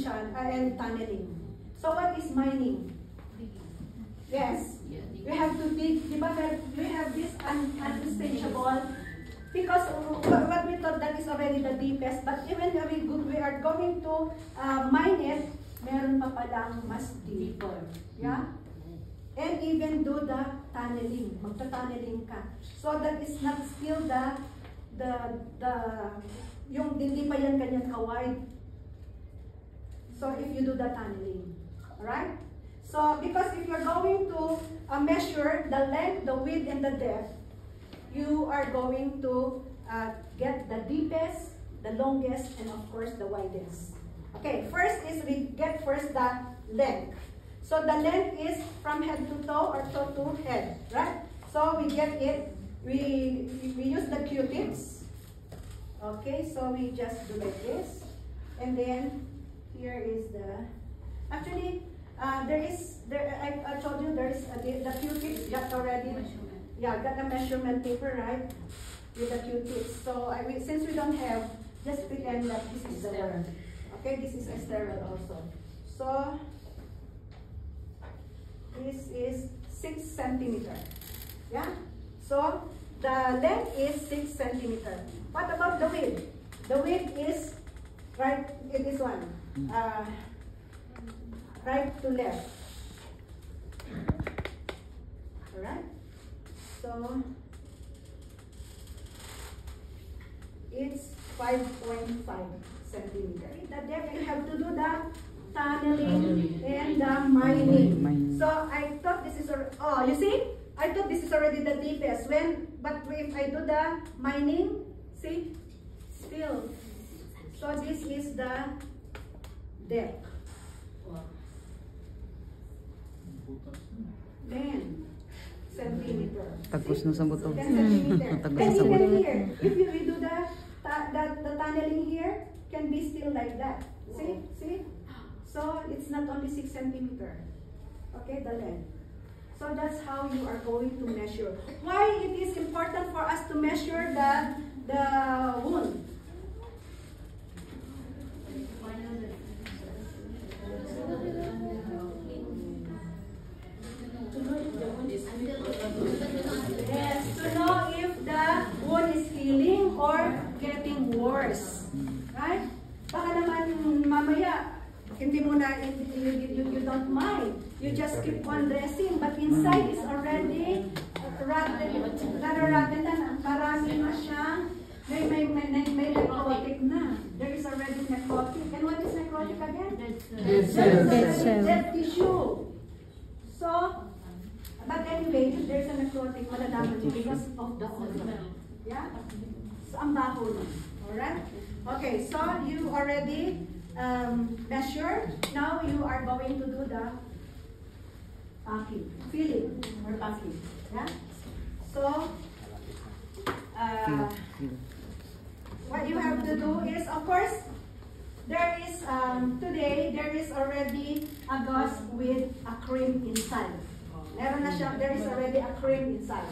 and tunneling. So what is mining? Yes. We have to dig. We have this unsustainable, because what we thought that is already the deepest. But even we are going to mine it, meron pa palang mas deeper. Yeah. And even do the tunneling, magta-tunneling ka. So that is not still yung hindi pa yan ganyan ka-wide. So if you do the tunneling, alright? So because if you're going to measure the length, the width, and the depth, you are going to get the deepest, the longest, and of course the widest. Okay, first is we get first the length. So the length is from head to toe or toe to head, right? So we get it, we use the Q-tips. Okay, so we just do like this. And then here is the, actually, I told you there is the Q-tips got already, yeah, got the measurement paper, right? With the Q-tips. So since we don't have, just pretend that this is the word. Okay, this is a sterile also. So this is 6 centimeter. Yeah? So the length is 6 centimeter. What about the width? The width is right, it is one. Right to left. Alright? So it's 5.5 centimeter. The depth, you have to do the tunneling and the mining. So I thought this is, oh, you see? I thought this is already the deepest. But if I do the mining, see? Still. So this is the depth. 10 centimeter. Tagos na sa buto. 10 centimeter. And even here, if you do the tunneling here, can be still like that. See? See? So it's not only 6 centimeter. Okay, the length. So that's how you are going to measure. Why it is important for us to measure the wound? Yes, to know if the wound is healing or getting worse. Right? Baka naman mamaya, hindi mo na, you don't mind. You just keep on dressing, but inside is already rotten na. Marami na siyang, may necrotic na. There is already necrotic. And what is necrotic again? Dead tissue. So, but anyway, if there's a necrotic, malalaman niyo because of the odor. Yeah? So, ang baho na. Alright? Okay, so you already measured. Now you are going to do the packing, filling or packing. Yeah? So, what you have to do is, of course, there is, today, there is already a gauze with a cream inside. Meron na siya, there is already a cream inside.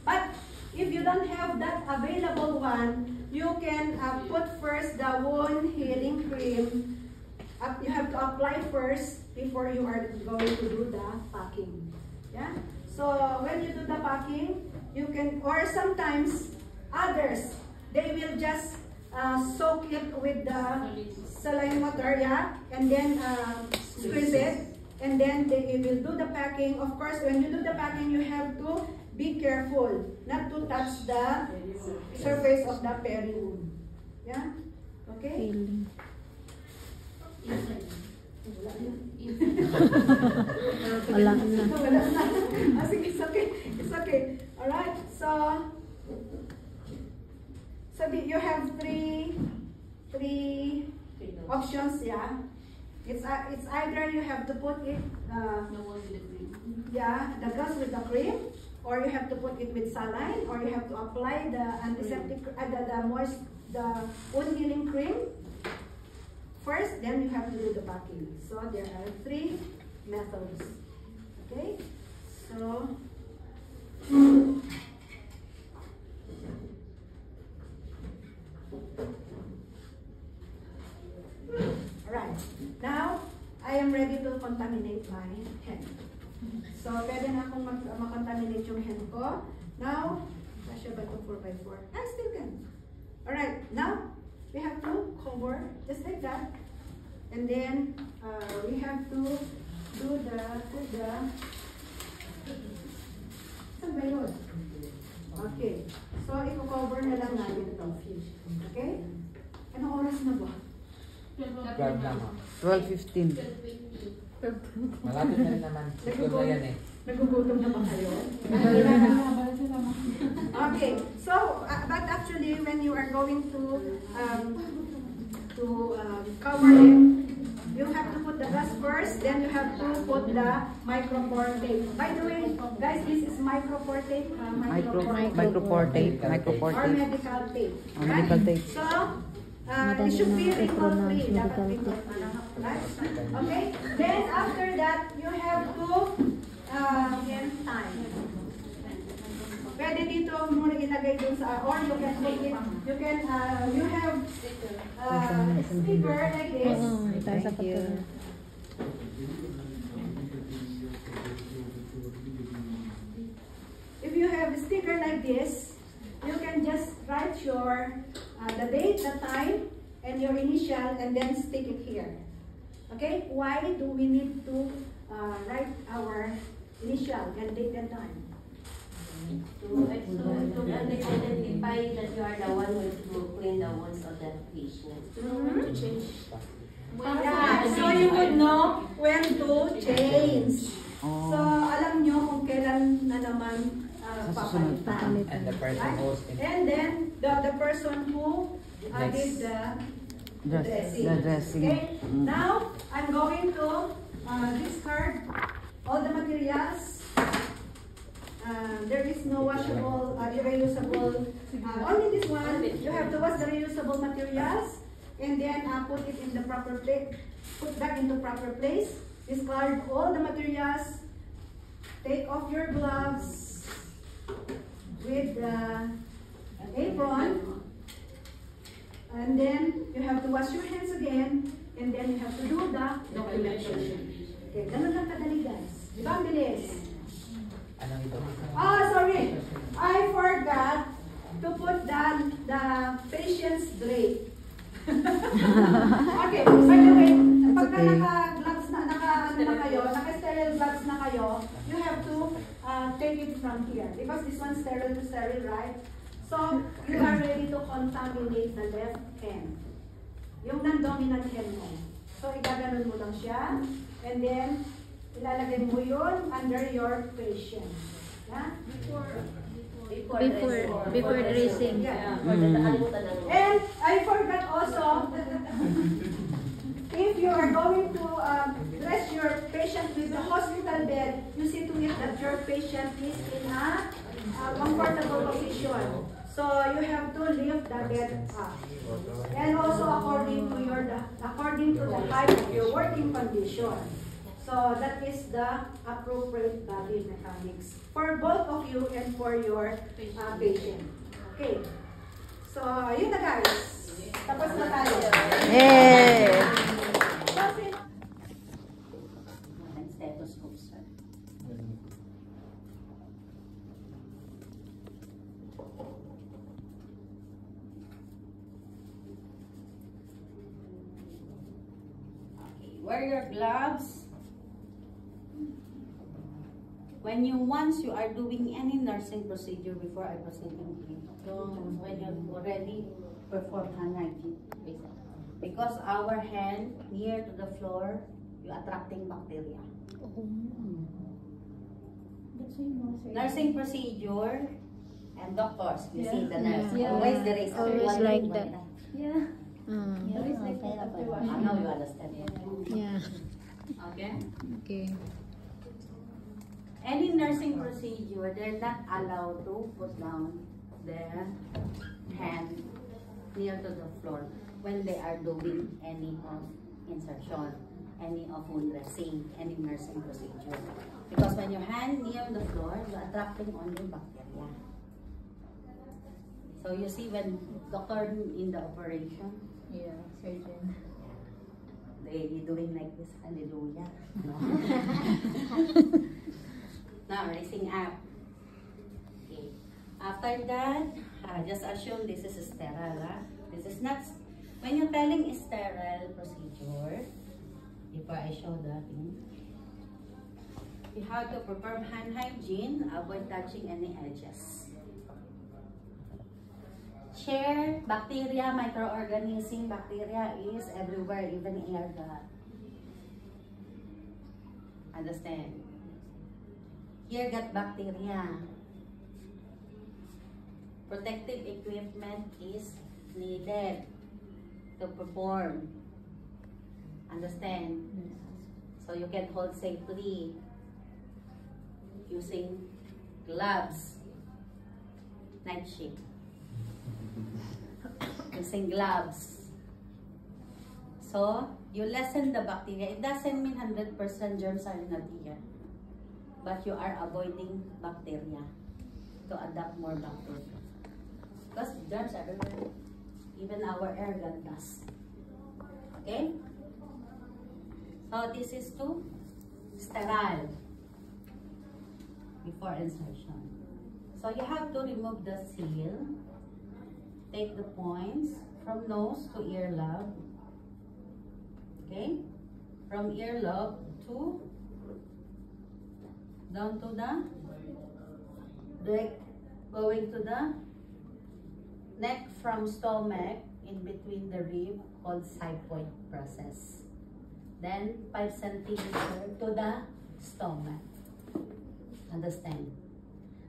But, if you don't have that available one, you can put first the wound healing cream. You have to apply first before you are going to do the packing. Yeah? So, when you do the packing, you can, or sometimes, others, they will just soak it with the saline water, yeah? And then squeeze it. And then they will do the packing. Of course, when you do the packing, you have to be careful not to touch the surface of the peri wound. Yeah? Okay? Wala na. It's okay. It's okay. Alright, so you have three options, yeah. It's either you have to put it the gauze with the cream, or you have to put it with saline, or you have to apply the antiseptic the wound healing cream first, then you have to do the packing. So there are 3 methods. Okay? So alright. Now contaminate my hand. So, pwede na akong makontaminate yung hand ko. Now, kasya ba ito 4x4? I still can. Alright, now, we have to cover just like that. And then, we have to do put the, saan ba yun? Okay. So, i-cover na lang natin ito. Okay? Anong oras na ba? 12 na mo. 12:15. Malapit na rin naman. Siguro na yan eh. Nagugutom na ba kayo? Okay. So, but actually, when you are going to cover it, you have to put the glass first, then you have to put the micropore tape. By the way, guys, this is micropore tape. Micropore tape. Micropore Or tape. medical tape. Medical tape. So, it should be wrinkle-free. Dapat wrinkle-free. Right? Okay? Then, after that, you have to time. Pwede dito muna ilagay dun sa, or you can put it, you have sticker like this. Thank you. If you have a sticker like this, you can just write your the date, the time, and your initial, and then stick it here. Okay? Why do we need to write our initial and date and time? To identify that you are the one who will clean the wounds of that patient. Yeah, so you would know when to change. So, alam nyo kung kailan na naman papalitan. And the person Right? who's in And then, the person who did the dressing. The dressing. Okay? Now, I'm going to discard all the materials. There is no washable, reusable. Only this one. You have to wash the reusable materials and then put it in the proper place. Put back into proper place. Discard all the materials. Take off your gloves with an apron. And then you have to wash your hands again. And then you have to do the documentation. Okay, ganun lang kadali, guys. Di ba ang bilis? Anong ito? Sorry. I forgot to put the patient's drape. Okay, by the way, pagka okay. naka-gloves na, naka-sterile gloves na kayo, you have to take it from here. Because this one's sterile to sterile, right? So, you are ready to contaminate the left hand. Yung non-dominant hand mo. So, igaganon mo lang siya. And then, ilalagay mo yun under your patient. Yeah? Before dressing. Yeah. Nakalimutan lang. And I forgot also, if you are going to dress your patient with a hospital bed, you see to it that your patient is in a comfortable position. So you have to lift the bed up. And also according to the height of your working condition. So that is the appropriate body mechanics for both of you and for your patient. Okay. So, yun na guys. Tapos na tayo. Yay! Stethoscope, sir. Okay, wear your gloves. Once you are doing any nursing procedure before I proceed in clinic, when you already perform hand hygiene, because our hand near to the floor, you attracting bacteria. Nursing procedure and doctors, you see the nurse, always there is Always like that. Always like that. Now you understand. Yeah. Okay. Okay. Any nursing procedure, they're not allowed to put down their hand near to the floor when they are doing any of insertion, any of wound dressing, any nursing procedure. Because when your hand near the floor, you're attracting only bacteria. So you see when doctor in the operation, surgeon. Okay, you're doing like this. Hallelujah. No. Now, raising up. Okay. After that, just assume this is sterile. This is not, when you're telling sterile procedure, before I show that, you have to perform hand hygiene, avoid touching any edges. Share, bacteria, microorganism, bacteria is everywhere, even air gut. Understand? Ear gut bacteria. Protective equipment is needed to perform. Understand? So you can hold safely using gloves. Night shift. Using gloves. So, you lessen the bacteria. It doesn't mean 100% germs are not here. But you are avoiding bacteria to adapt more bacteria. Because germs are everywhere. Even our air gun does. Okay? So, this is to sterile before insertion. So, you have to remove the seal. Take the points from nose to ear lobe. Okay? From ear lobe to down to the neck, going to the neck from stomach in between the rib called xiphoid process. Then 5 centimeters to the stomach. Understand?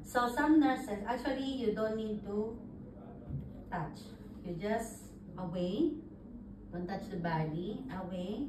So some nurses, actually you don't need to touch. You just away. Don't touch the body. Away.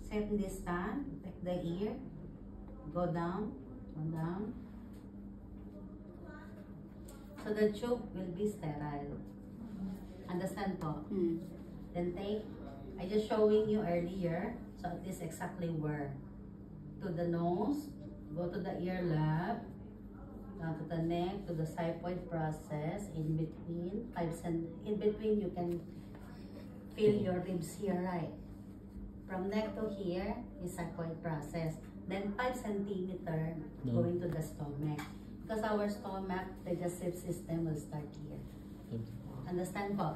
Same distance. Take the ear. Go down. Go down. So the tube will be sterile. Understand po? Then take. I just showing you earlier. So it is exactly where. To the nose. Go to the ear lobe. To the neck, to the xiphoid process, in between, in between you can feel your ribs here, right? From neck to here is xiphoid process. Then 5 centimeters going to the stomach. Because our stomach, digestive system will start here. Understand po?